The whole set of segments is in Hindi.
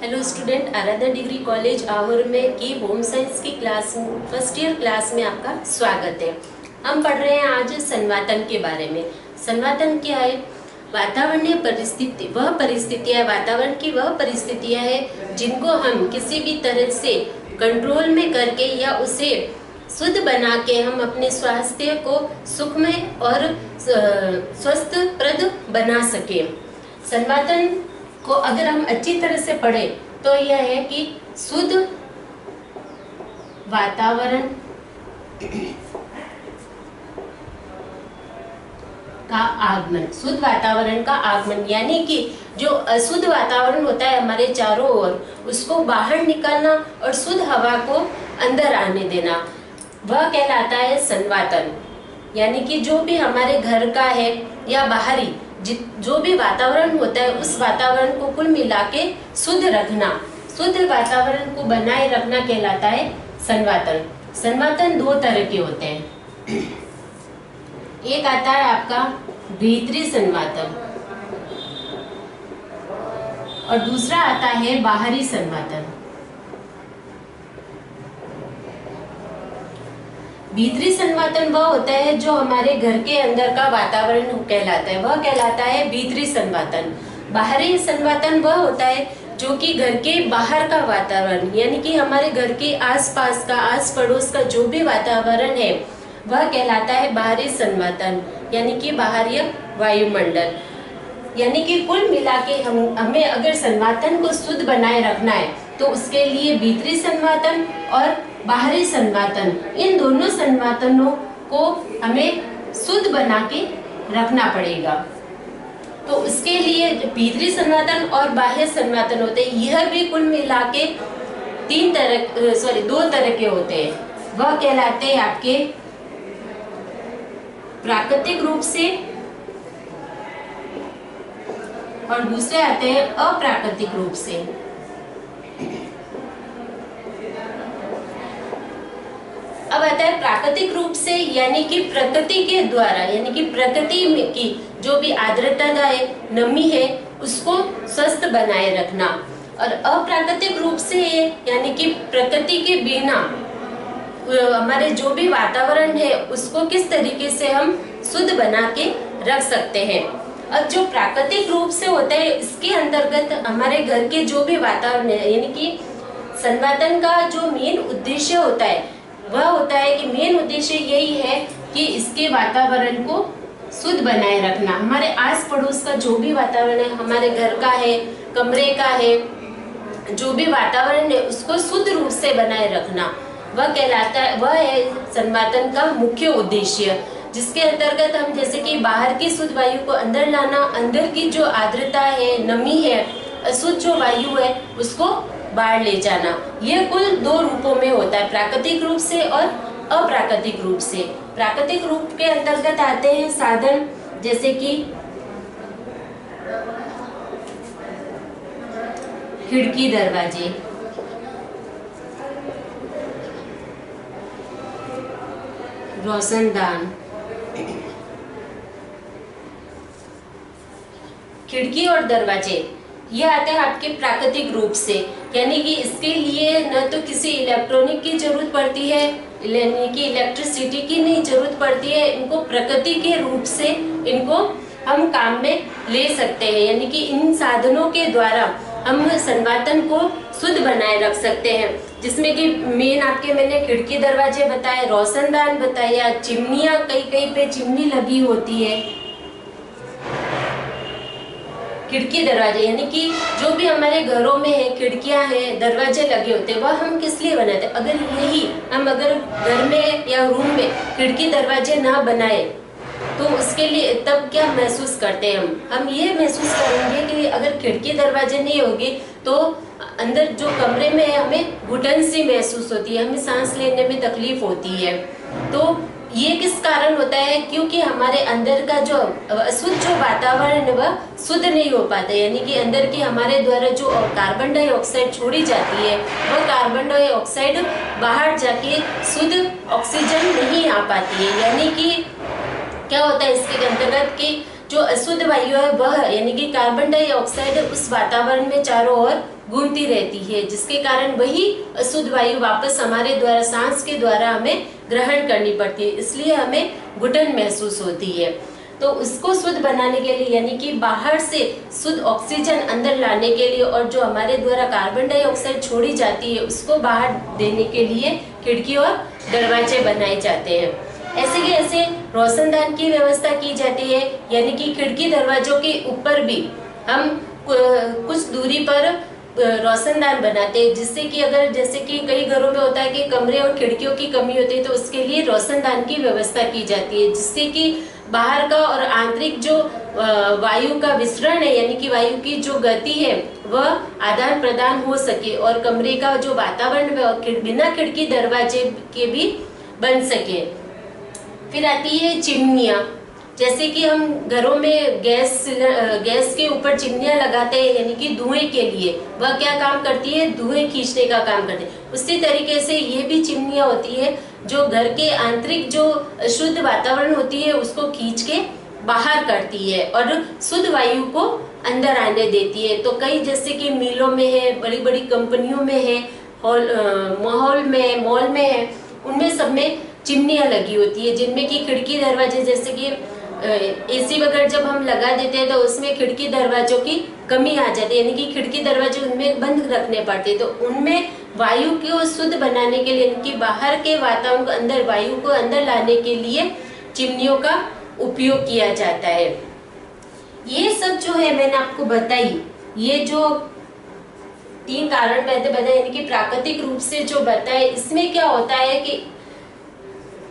Hello student, Aaradhya degree college Ahore में की होम साइंस की क्लास फर्स्ट ईयर क्लास में आपका स्वागत है। हम पढ़ रहे हैं आज संवातन के बारे में। संवातन क्या है? वातावरणीय परिस्थिति वह परिस्थितियाँ वातावरण की वह परिस्थितियाँ है जिनको हम किसी भी तरह से कंट्रोल में करके या उसे शुद्ध बना के हम अपने स्वास्थ्य को सुखमय और स्वस्थप्रद बना सके। संवातन को अगर हम अच्छी तरह से पढ़ें तो यह है कि शुद्ध वातावरण का आगमन, शुद्ध वातावरण का आगमन यानी कि जो अशुद्ध वातावरण होता है हमारे चारों ओर, उसको बाहर निकालना और शुद्ध हवा को अंदर आने देना, वह कहलाता है संवातन। यानी कि जो भी हमारे घर का है या बाहरी जो भी वातावरण होता है उस वातावरण को कुल मिला के शुद्ध रखना, शुद्ध वातावरण को बनाए रखना कहलाता है संवातन। संवातन दो तरह के होते हैं। एक आता है आपका भीतरी संवातन और दूसरा आता है बाहरी संवातन। भीतरी संवातन वह होता है जो हमारे घर के अंदर का वातावरण कहलाता है, वह कहलाता है भीतरी संवातन। बाहरी संवातन वह होता है जो कि घर के बाहर का वातावरण यानी कि हमारे घर के आसपास का, आस पड़ोस का जो भी वातावरण है वह कहलाता है बाहरी संवातन यानी कि बाहरी वायुमंडल। यानी कि कुल मिला के हमें अगर संवातन को शुद्ध बनाए रखना है तो उसके लिए भीतरी संवातन और बाहरी संवातन, इन दोनों संवातनों को हमें शुद्ध बना के रखना पड़ेगा। तो उसके लिए भीतरी संवातन और बाह्य संवातन होते हैं, यह भी कुल मिला के दो तरह के होते हैं। वह कहलाते हैं आपके प्राकृतिक रूप से और दूसरे आते हैं अप्राकृतिक रूप से। अब आता है प्राकृतिक रूप से यानी कि प्रकृति के द्वारा, यानी कि प्रकृति में की जो भी आर्द्रता है, नमी है, उसको स्वस्थ बनाए रखना। और अप्राकृतिक रूप से यानी कि प्रकृति के बिना हमारे जो भी वातावरण है उसको किस तरीके से हम शुद्ध बना के रख सकते हैं। और जो प्राकृतिक रूप से होता है इसके अंतर्गत हमारे घर के जो भी वातावरण है, यानी कि संवातन का जो मेन उद्देश्य होता है वह होता है कि मेन उद्देश्य यही है कि इसके वातावरण को शुद्ध बनाए रखना। हमारे आस पड़ोस का जो भी वातावरण है, हमारे घर का है, कमरे का है, जो भी वातावरण है उसको शुद्ध रूप से बनाए रखना, वह कहलाता है, वह है संवातन का मुख्य उद्देश्य। जिसके अंतर्गत हम जैसे कि बाहर की शुद्ध वायु को अंदर लाना, अंदर की जो आर्द्रता है, नमी है, अशुद्ध जो वायु है उसको बाहर ले जाना। यह कुल दो रूपों में होता है, प्राकृतिक रूप से और अप्राकृतिक रूप से। प्राकृतिक रूप के अंतर्गत आते हैं साधन जैसे कि खिड़की, दरवाजे, रोशनदान। खिड़की और दरवाजे ये आते हैं आपके प्राकृतिक रूप से, यानी कि इसके लिए न तो किसी इलेक्ट्रॉनिक की जरूरत पड़ती है, यानी कि इलेक्ट्रिसिटी की नहीं जरूरत पड़ती है। इनको प्रकृति के रूप से इनको हम काम में ले सकते हैं, यानी कि इन साधनों के द्वारा हम संवातन को शुद्ध बनाए रख सकते हैं। जिसमें कि मेन आपके मैंने खिड़की दरवाजे बताए, रोशनदान बताया, चिमनियाँ कई पे चिमनी लगी होती है। खिड़की दरवाजे यानी कि जो भी हमारे घरों में है, खिड़कियां हैं, दरवाजे लगे होते हैं, वह हम किस लिए बनाते हैं? अगर घर में या रूम में खिड़की दरवाजे ना बनाए तो उसके लिए तब क्या महसूस करते हैं हम ये महसूस करेंगे कि अगर खिड़की दरवाजे नहीं होंगे तो अंदर जो कमरे में है हमें घुटन सी महसूस होती है, हमें सांस लेने में तकलीफ होती है। तो ये किस कारण होता है? क्योंकि हमारे अंदर का जो अशुद्ध जो वातावरण है वह शुद्ध नहीं हो पाता, यानी कि अंदर के हमारे द्वारा जो कार्बन डाइऑक्साइड छोड़ी जाती है वह कार्बन डाइऑक्साइड बाहर जाके शुद्ध ऑक्सीजन नहीं आ पाती है। यानी कि क्या होता है इसके अंतर्गत कि जो अशुद्ध वायु है वह यानी कि कार्बन डाइऑक्साइड उस वातावरण में चारों ओर घूमती रहती है, जिसके कारण वही अशुद्ध वायु वापस हमारे द्वारा सांस के द्वारा हमें ग्रहण करनी पड़ती है, इसलिए हमें घुटन महसूस होती है। तो उसको शुद्ध बनाने के लिए यानी कि बाहर से शुद्ध ऑक्सीजन अंदर लाने के लिए और जो हमारे द्वारा कार्बन डाइऑक्साइड छोड़ी जाती है उसको बाहर देने के लिए खिड़की और दरवाजे बनाए जाते हैं। ऐसे ही ऐसे रोशनदान की व्यवस्था की जाती है, यानी कि खिड़की दरवाजों के ऊपर भी हम कुछ दूरी पर रोशनदान बनाते हैं, जिससे कि अगर जैसे कि कई घरों में होता है कि कमरे और खिड़कियों की कमी होती है तो उसके लिए रोशनदान की व्यवस्था की जाती है, जिससे कि बाहर का और आंतरिक जो वायु का विसरण है यानी कि वायु की जो गति है वह आदान प्रदान हो सके और कमरे का जो वातावरण है बिना खिड़की दरवाजे के भी बन सके। फिर आती है चिमनियाँ, जैसे कि हम घरों में गैस के ऊपर चिमनियाँ लगाते हैं यानी कि धुएं के लिए, वह क्या काम करती है, धुएं खींचने का काम करती है। उसी तरीके से ये भी चिमनियाँ होती है जो घर के आंतरिक जो शुद्ध वातावरण होती है उसको खींच के बाहर करती है और शुद्ध वायु को अंदर आने देती है। तो कई जैसे कि मिलों में है, बड़ी बड़ी कंपनियों में है, मॉल में है, उनमें सब में चिमनियाँ लगी होती है जिनमें कि खिड़की दरवाजे, जैसे कि एसी वगैरह जब हम लगा देते हैं तो उसमें खिड़की दरवाजों की कमी आ जाती है, यानी कि खिड़की दरवाजे उनमें बंद रखने पड़ते हैं। तो उनमें वायु को शुद्ध बनाने के लिए, यानी कि बाहर के वातावरण को अंदर, वायु को अंदर लाने के लिए चिमनियों का उपयोग किया जाता है। ये सब जो है मैंने आपको बताई, ये जो 3 कारण मैंने बताए यानी कि प्राकृतिक रूप से जो बताए, इसमें क्या होता है कि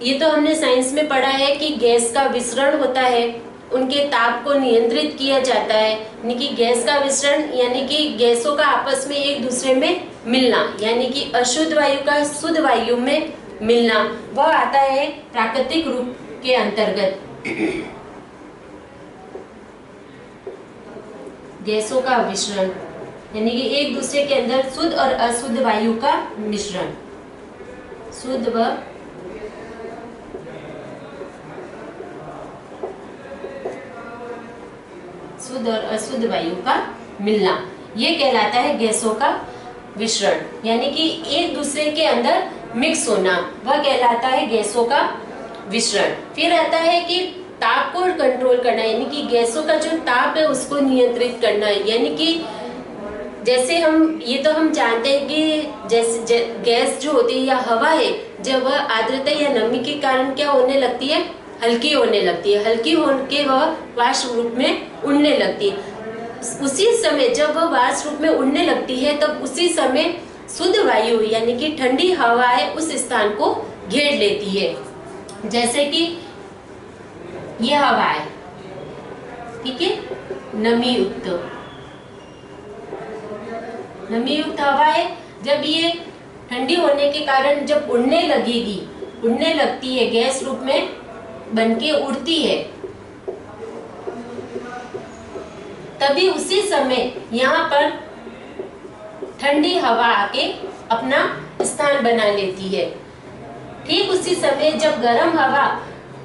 ये तो हमने साइंस में पढ़ा है कि गैस का विसरण होता है, उनके ताप को नियंत्रित किया जाता है, यानी कि गैस का विसरण यानी कि गैसों का आपस में एक दूसरे में मिलना, यानी कि अशुद्ध वायु का शुद्ध वायु में मिलना, वह आता है प्राकृतिक रूप के अंतर्गत। गैसों का विसरण यानी कि एक दूसरे के अंदर शुद्ध और अशुद्ध वायु का मिश्रण, शुद्ध व शुद्ध और अशुद्ध वायु का मिलना, ये कहलाता है गैसों का विसरण, यानी कि एक दूसरे के अंदर मिक्स होना, वह कहलाता है गैसों का विसरण। फिर आता है कि ताप को कंट्रोल करना, यानी कि गैसों का जो ताप है उसको नियंत्रित करना, यानी कि जैसे ये तो हम जानते हैं कि जैसे गैस जो होती है या हवा है, जब वह आर्द्रता या नमी के कारण क्या होने लगती है, हल्की होने लगती है, हल्की होकर वह वाष्प रूप में उड़ने लगती है। उसी समय जब वह वाष्प रूप में उड़ने लगती है तब उसी समय शुद्ध वायु यानी कि ठंडी हवा है उस स्थान को घेर लेती है। जैसे कि यह हवा है, ठीक है, नमी युक्त हवा है। जब ये ठंडी होने के कारण जब उड़ने लगती है, गैस रूप में बनके उड़ती है, तभी उसी समय यहाँ पर ठंडी हवा आके अपना स्थान बना लेती है। ठीक उसी समय जब गर्म हवा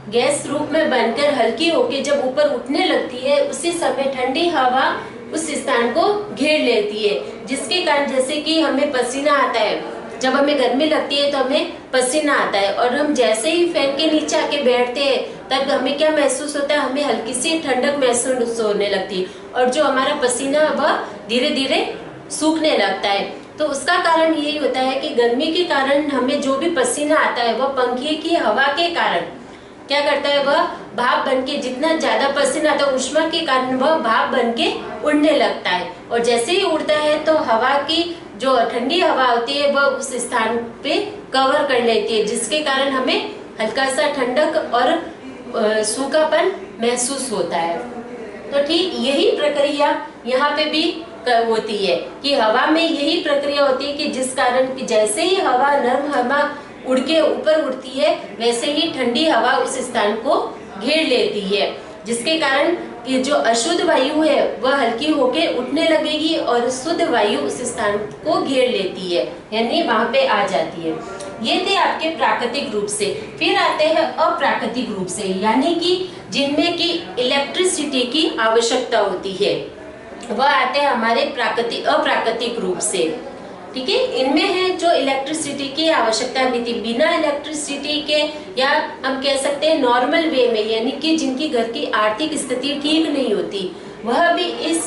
गैस रूप में बनकर हल्की होके जब ऊपर उठने लगती है, उसी समय ठंडी हवा उस स्थान को घेर लेती है, जिसके कारण जैसे कि हमें पसीना आता है, जब हमें गर्मी लगती है तो हमें पसीना आता है और हम जैसे ही फैन के नीचे आके बैठते हैं तब हमें क्या महसूस होता है, हमें हल्की सी ठंडक महसूस होने लगती है और जो हमारा पसीना वह धीरे धीरे सूखने लगता है। तो उसका कारण यही होता है कि गर्मी के कारण हमें जो भी पसीना आता है वह पंखे की हवा के कारण क्या करता है, वह भाप बनके, जितना ज्यादा पसीना आता है ऊष्मा के कारण वह भाप बनके उड़ने लगता है और जैसे ही उड़ता है तो हवा की जो ठंडी हवा होती है वह उस स्थान पे कवर कर लेती है, जिसके कारण हमें हल्का सा ठंडक और सूखापन महसूस होता है। तो ठीक यही प्रक्रिया यहाँ पे भी होती है कि हवा में यही प्रक्रिया होती है कि जिस कारण कि जैसे ही हवा नर्म हवा उड़ के ऊपर उड़ती है वैसे ही ठंडी हवा उस स्थान को घेर लेती है, जिसके कारण कि जो अशुद्ध वायु है वह हल्की होके उठने लगेगी और शुद्ध वायु उस स्थान को घेर लेती है, यानी वहां पे आ जाती है। ये थे आपके प्राकृतिक रूप से। फिर आते हैं अप्राकृतिक रूप से, यानी कि जिनमें की इलेक्ट्रिसिटी की आवश्यकता होती है, वह आते हैं हमारे अप्राकृतिक रूप से। ठीक है, इनमें है जो इलेक्ट्रिसिटी की आवश्यकता नहीं थी, बिना इलेक्ट्रिसिटी के, या हम कह सकते हैं नॉर्मल वे में, यानी कि जिनकी घर की आर्थिक स्थिति ठीक नहीं होती, वह भी इस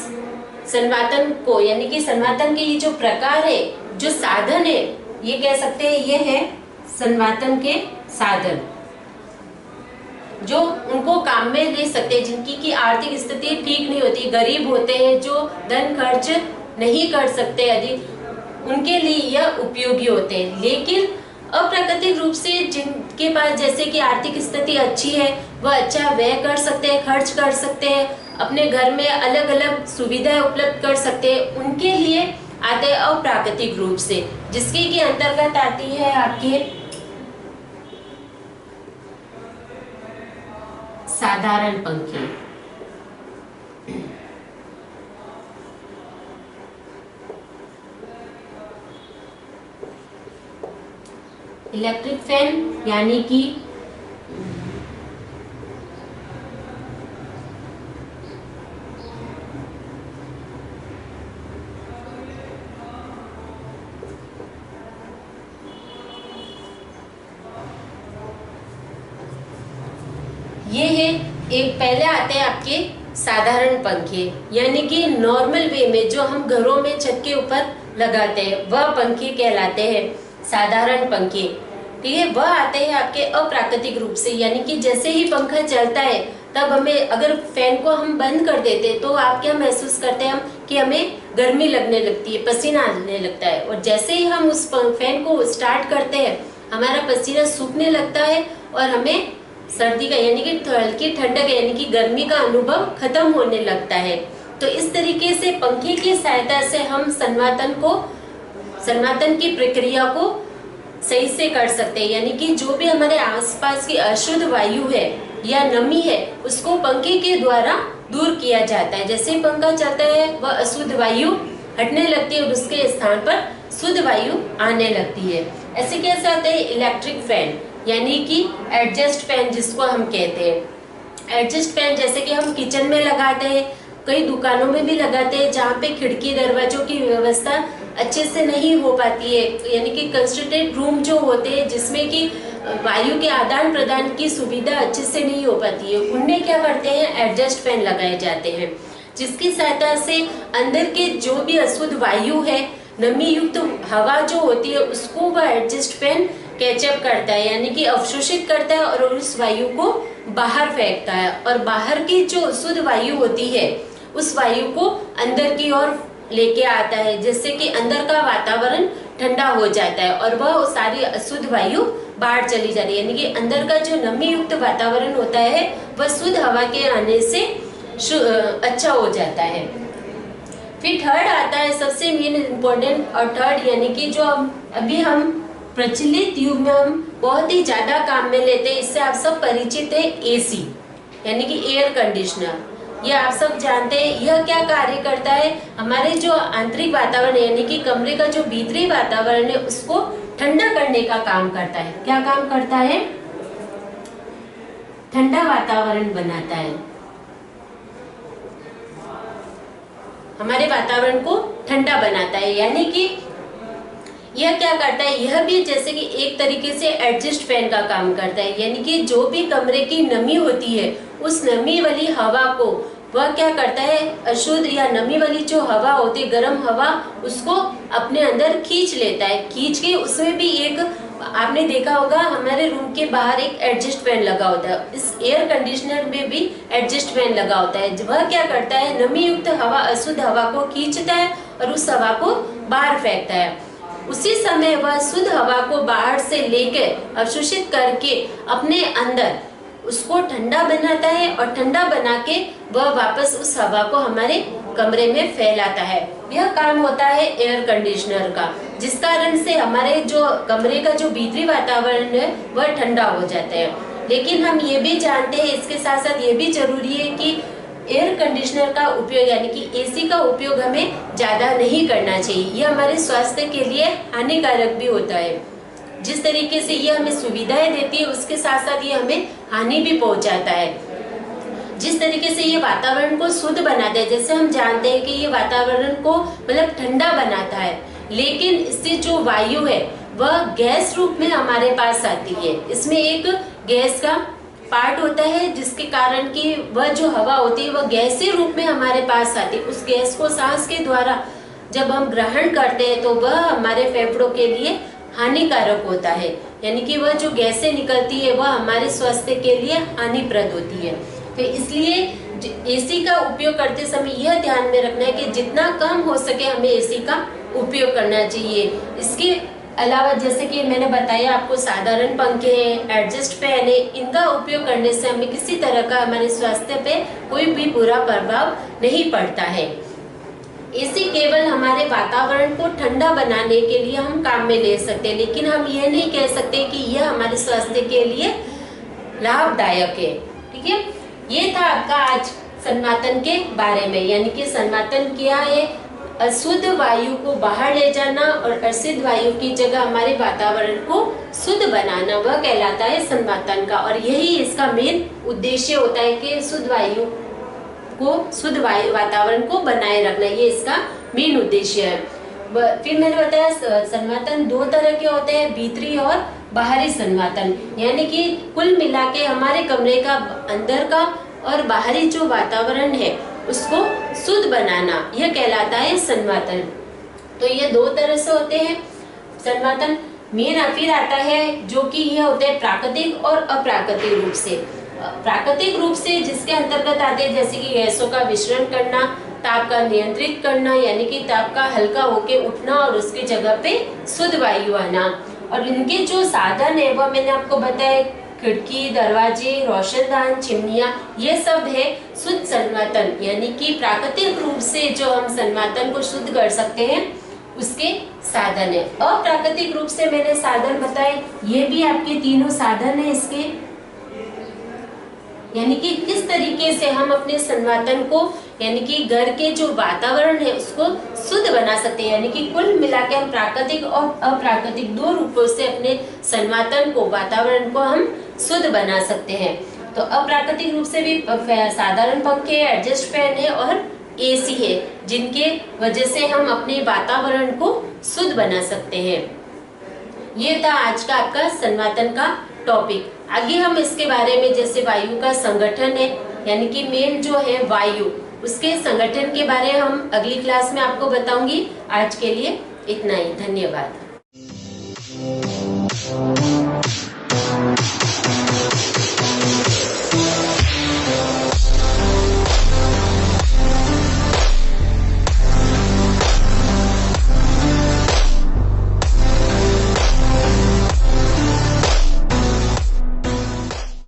सनातन को, यानी कि सनातन के ये जो प्रकार है, जो साधन है, ये कह सकते हैं ये है सनातन के साधन, जो उनको काम में ले सकते हैं, जिनकी की आर्थिक स्थिति ठीक नहीं होती, गरीब होते हैं, जो धन खर्च नहीं कर सकते अधिक, उनके लिए यह उपयोगी होते हैं। लेकिन अप्राकृतिक रूप से जिनके पास जैसे कि आर्थिक स्थिति अच्छी है, वह अच्छा व्यय कर सकते हैं, खर्च कर सकते हैं, अपने घर में अलग अलग सुविधाएं उपलब्ध कर सकते हैं, उनके लिए आते हैं अप्राकृतिक रूप से, जिसके की अंतर्गत आती है आपके साधारण पंखे। इलेक्ट्रिक फैन यानी कि ये है एक, पहले आते हैं आपके साधारण पंखे, यानी कि नॉर्मल वे में जो हम घरों में छत के ऊपर लगाते हैं, वह पंखे कहलाते हैं साधारण पंखे। ठीक है, वह आते हैं आपके अप्राकृतिक रूप से, यानी कि जैसे ही पंखा चलता है तब हमें, अगर फैन को हम बंद कर देते तो आप क्या महसूस करते हैं हम, कि हमें गर्मी लगने लगती है, पसीना आने लगता है, और जैसे ही हम उस फैन को स्टार्ट करते हैं हमारा पसीना सूखने लगता है और हमें सर्दी का, यानी कि हल्की ठंडक, यानी कि गर्मी का अनुभव खत्म होने लगता है। तो इस तरीके से पंखे की सहायता से हम सनातन की प्रक्रिया को सही से कर सकते हैं, यानी कि जो भी हमारे आसपास की अशुद्ध वायु है या नमी है, उसको पंखे के द्वारा दूर किया जाता है। जैसे ही पंखा चलता है वह अशुद्ध वायु हटने लगती है और उसके स्थान पर शुद्ध वायु आने लगती है। ऐसे कैसे आते हैं इलेक्ट्रिक फैन, यानी कि एडजस्ट फैन जिसको हम कहते हैं। एडजस्ट फैन जैसे कि हम किचन में लगाते हैं, कई दुकानों में भी लगाते हैं, जहाँ पे खिड़की दरवाजों की व्यवस्था अच्छे से नहीं हो पाती है, यानी कि कंस्ट्रक्टेड रूम जो होते हैं जिसमें कि वायु के आदान प्रदान की सुविधा अच्छे से नहीं हो पाती है, उनमें क्या करते हैं एडजस्ट फैन लगाए जाते हैं, जिसकी सहायता से अंदर के जो भी अशुद्ध वायु है, नमी युक्त हवा जो होती है, उसको वह एडजस्ट फैन कैचअप करता है, यानी कि अवशोषित करता है और उस वायु को बाहर फेंकता है, और बाहर की जो शुद्ध वायु होती है उस वायु को अंदर की ओर लेके आता है, जिससे कि अंदर का वातावरण ठंडा हो जाता है और वह सारी अशुद्ध वायु बाहर चली जाती है, यानी कि अंदर का जो नमी युक्त वातावरण होता है वह शुद्ध हवा के आने से अच्छा हो जाता है। फिर थर्ड आता है सबसे मेन इम्पोर्टेंट, और थर्ड यानी कि जो अभी हम प्रचलित युग में हम बहुत ही ज्यादा काम में लेते हैं, इससे आप सब परिचित है, एसी यानी कि एयर कंडीशनर। ये आप सब जानते हैं, यह क्या कार्य करता है, हमारे जो आंतरिक वातावरण यानी कि कमरे का जो भीतरी वातावरण है उसको ठंडा करने का काम करता है। क्या काम करता है? ठंडा वातावरण बनाता है, हमारे वातावरण को ठंडा बनाता है। यानी कि यह क्या करता है, यह भी जैसे कि एक तरीके से एडजस्ट फैन का काम करता है, यानी कि जो भी कमरे की नमी होती है उस नमी वाली हवा को वह क्या करता है, अशुद्ध या नमी वाली जो हवा होती है, गर्म हवा, उसको अपने अंदर खींच लेता है। खींच के उसमें भी एक, आपने देखा होगा हमारे रूम के बाहर एक एडजस्ट फैन लगा होता है, इस एयर कंडीशनर में भी एडजस्ट फैन लगा होता है। वह क्या करता है, नमी युक्त हवा, अशुद्ध हवा को खींचता है और उस हवा को बाहर फेंकता है। उसी समय वह शुद्ध हवा को बाहर से लेकर अवशोषित करके अपने अंदर उसको ठंडा बनाता है और ठंडा बना के वह वापस उस हवा को हमारे कमरे में फैलाता है। यह काम होता है एयर कंडीशनर का, जिस कारण से हमारे जो कमरे का जो भीतरी वातावरण है वह ठंडा हो जाता है। लेकिन हम ये भी जानते हैं, इसके साथ साथ ये भी जरूरी है कि एयर कंडीशनर का उपयोग यानी कि एसी का उपयोग हमें ज्यादा नहीं करना चाहिए। ये हमारे स्वास्थ्य के लिए हानिकारक भी होता है। जिस तरीके से ये हमें सुविधाएं देती है उसके साथ साथ ये हमें हानि भी पहुंचाता है। जिस तरीके से ये वातावरण को शुद्ध बनाता है, जैसे हम जानते हैं कि ये वातावरण को मतलब ठंडा बनाता है, लेकिन इससे जो वायु है वह गैस रूप में हमारे पास आती है। इसमें एक गैस का पार्ट होता है जिसके कारण कि वह जो हवा होती है वह गैसीय रूप में हमारे पास आती है। उस गैस को सांस के द्वारा जब हम ग्रहण करते हैं तो वह हमारे फेफड़ों के लिए हानिकारक होता है, यानी कि वह जो गैसें निकलती है वह हमारे स्वास्थ्य के लिए हानिप्रद होती है। तो इसलिए एसी का उपयोग करते समय यह ध्यान में रखना है कि जितना कम हो सके हमें एसी का उपयोग करना चाहिए। इसके अलावा जैसे कि मैंने बताया आपको, साधारण पंखे हैं, एडजस्ट फैन है, इनका उपयोग करने से हमें किसी तरह का हमारे स्वास्थ्य पे कोई भी बुरा प्रभाव नहीं पड़ता है। एसी केवल हमारे वातावरण को ठंडा बनाने के लिए हम काम में ले सकते हैं, लेकिन हम ये नहीं कह सकते कि यह हमारे स्वास्थ्य के लिए लाभदायक है। ठीक है, ये था आपका आज सन्मातन के बारे में, यानी कि सन्मातन क्या है? अशुद्ध वायु को बाहर ले जाना और अशुद्ध वायु की जगह हमारे वातावरण को शुद्ध बनाना, वह कहलाता है सन्मातन का। और यही इसका मेन उद्देश्य होता है कि शुद्ध वायु को, शुद्ध वातावरण को बनाए रखना, ये इसका मेन उद्देश्य है। फिर मैंने बताया सन्मातन दो तरह के होते हैं, भीतरी और बाहरी सन्मातन, यानी कि कुल मिला के हमारे कमरे का अंदर का और बाहरी जो वातावरण है उसको शुद्ध बनाना, यह कहलाता है सन्मातन। तो ये दो तरह से होते हैं सन्मातन। मेन फिर आता है जो कि यह होते हैं प्राकृतिक और अप्राकृतिक रूप से। प्राकृतिक रूप से जिसके अंतर्गत आते हैं जैसे कि गैसों का विसरण करना, ताप का नियंत्रित करना, यानी कि ताप का हल्का होके उठना और उसकी जगह पे शुद्ध वायु आना। और इनके जो साधन है वह मैंने आपको बताया, खिड़की, दरवाजे, रोशनदान, चिमनियां, ये सब है शुद्ध सन्मातन, यानी कि प्राकृतिक रूप से जो हम सन्मातन को शुद्ध कर सकते हैं उसके साधन है। अप्राकृतिक रूप से मैंने साधन बताए, ये भी आपके तीनों साधन है इसके, यानी कि किस तरीके से हम अपने सन्मातन को, यानी कि घर के जो वातावरण है उसको शुद्ध बना सकते हैं। यानी कि कुल मिला के हम प्राकृतिक और अप्राकृतिक दो रूपों से अपने सन्मातन को, वातावरण को हम शुद्ध बना सकते हैं। तो अप्राकृतिक रूप से भी साधारण पंखे, एडजस्ट फैन है और एसी है, जिनके वजह से हम अपने वातावरण को शुद्ध बना सकते हैं। ये था आज का आपका सन्मातन का टॉपिक। आगे हम इसके बारे में, जैसे वायु का संगठन है, यानी कि मेन जो है वायु, उसके संगठन के बारे में हम अगली क्लास में आपको बताऊंगी। आज के लिए इतना ही, धन्यवाद।